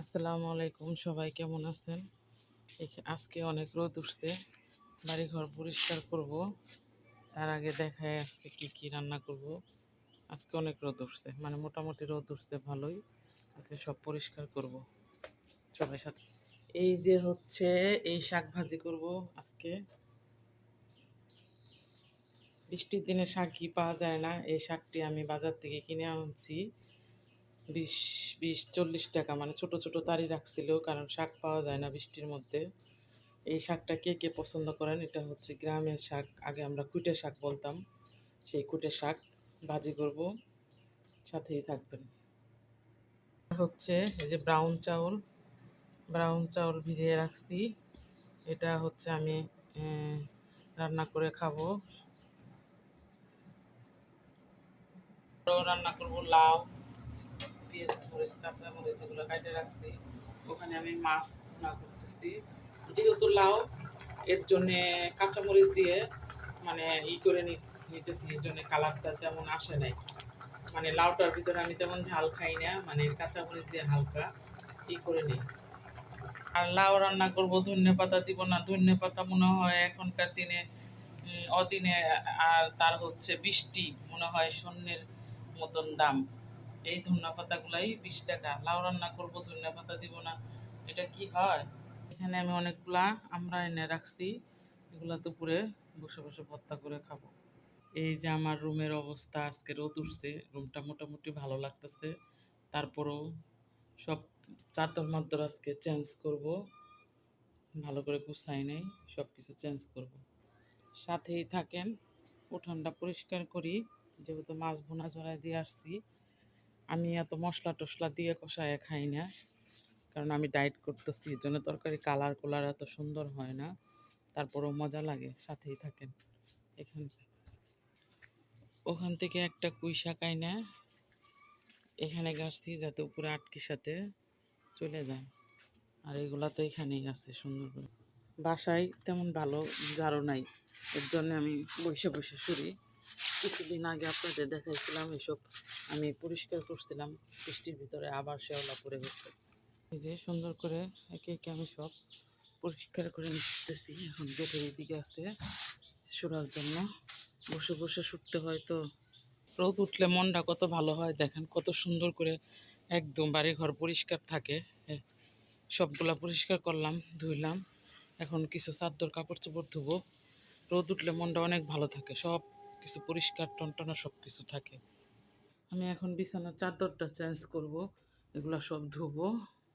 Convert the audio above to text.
আসসালামু আলাইকুম, সবাই কেমন আছেন? আজকে অনেক রোদ উঠছে, বাড়িঘর পরিষ্কার করব। তার আগে দেখায় আজকে কি কি রান্না করব। আজকে অনেক রোদ উঠছে, মানে মোটামুটি রোদ উঠছে ভালোই। আজকে সব পরিষ্কার করব সবাই সাথে। এই যে হচ্ছে এই শাক ভাজি করব আজকে। বৃষ্টির দিনে শাকই পাওয়া যায় না, এই শাকটি আমি বাজার থেকে কিনে আনছি। 20-40 টাকা, মানে ছোট ছোট তারি রাখছিল, কারণ শাক পাওয়া যায় না বৃষ্টির মধ্যে। এই শাকটা কে কে পছন্দ করেন? এটা হচ্ছে গ্রামের শাক, আগে আমরা কুটে শাক বলতাম। সেই কুটে শাক ভাজি করব, সাথেই থাকবেন। হচ্ছে এই যে ব্রাউন চাউল ভিজিয়ে রাখছি। এটা হচ্ছে আমি রান্না করে খাবো। রান্না করব লাউ, পেঁয়াজ মরিচ কাঁচা মরিচ এগুলো কাটে রাখছি। ওখানে আমি মাছ রান্না করতেছি। যেহেতু লাউ, এর জন্যে কাঁচামরিচ দিয়ে মানে করে নিতেছি, এর জন্য কালারটা তেমন আসে নাই। মানে লাউটার ভিতরে আমি তেমন ঝাল খাই না, মানে কাঁচামরিচ দিয়ে হালকা করে নিই। আর লাউ রান্না করব, ধনে পাতা দিব না। ধনে পাতা মনে হয় এখনকার দিনে অদিনে, আর তার হচ্ছে বৃষ্টি, মনে হয় শূন্যের মতন দাম। এই ধনে পাতাগুলাই 20 টাকা। লাউ রান্না করব, ধনে পাতা দিব না, এটা কি হয়? এখানে আমি অনেকগুলা আমরা এনে রাখছি, এগুলা দুপুরে বসে বসে ভর্তা করে খাবো। এই যে আমার রুমের অবস্থা, আজকে রোদ উঠছে, রুমটা মোটামুটি ভালো লাগতেছে। তারপরেও সব চাদর মাদর আজকে চেঞ্জ করব, ভালো করে গুছাই নেই, সব কিছু চেঞ্জ করব। সাথেই থাকেন, উঠানটা পরিষ্কার করি। যেহেতু মাছ ভুনা জড়াই দিয়ে আসছি, আমি এত মশলা টশলা দিয়ে কষায় খাই না, কারণ আমি ডায়েট করতেছি, এই জন্য তরকারি কালার এত সুন্দর হয় না, তারপরেও মজা লাগে। সাথেই থাকেন। ওখান থেকে একটা কুই শাক আইনা এখানে গাছছি, যাতে উপরে আটকির সাথে চলে যায়। আর এগুলা তো এখানেই আছে সুন্দর করে। বাসায় তেমন ভালো ঝাড়ু নাই, এর জন্য আমি বসে বসে সরি। কিছুদিন আগে আপনাদের দেখাইছিলাম, এসব আমি পরিষ্কার করছিলাম, বৃষ্টির ভিতরে আবার শেওলা পড়ে গেছে। এই যে সুন্দর করে একে একে আমি সব পরিষ্কার করে নিতেছি। এখন গেটের দিকে আসতে সরার জন্য বসে বসে শুটতে হয়, তো রোদ উঠলে মনটা কত ভালো হয়। দেখেন কত সুন্দর করে একদম বাড়ি ঘর পরিষ্কার থাকে। সবগুলা পরিষ্কার করলাম, ধুইলাম। এখন কিছু চাদর কাপড় চোপড় ধুবো। রোদ উঠলে মনটা অনেক ভালো থাকে, সব কিছু পরিষ্কার টনটনা সব কিছু থাকে। আমি এখন বিছানার চাদরটা চেঞ্জ করব, এগুলো সব ধুবো।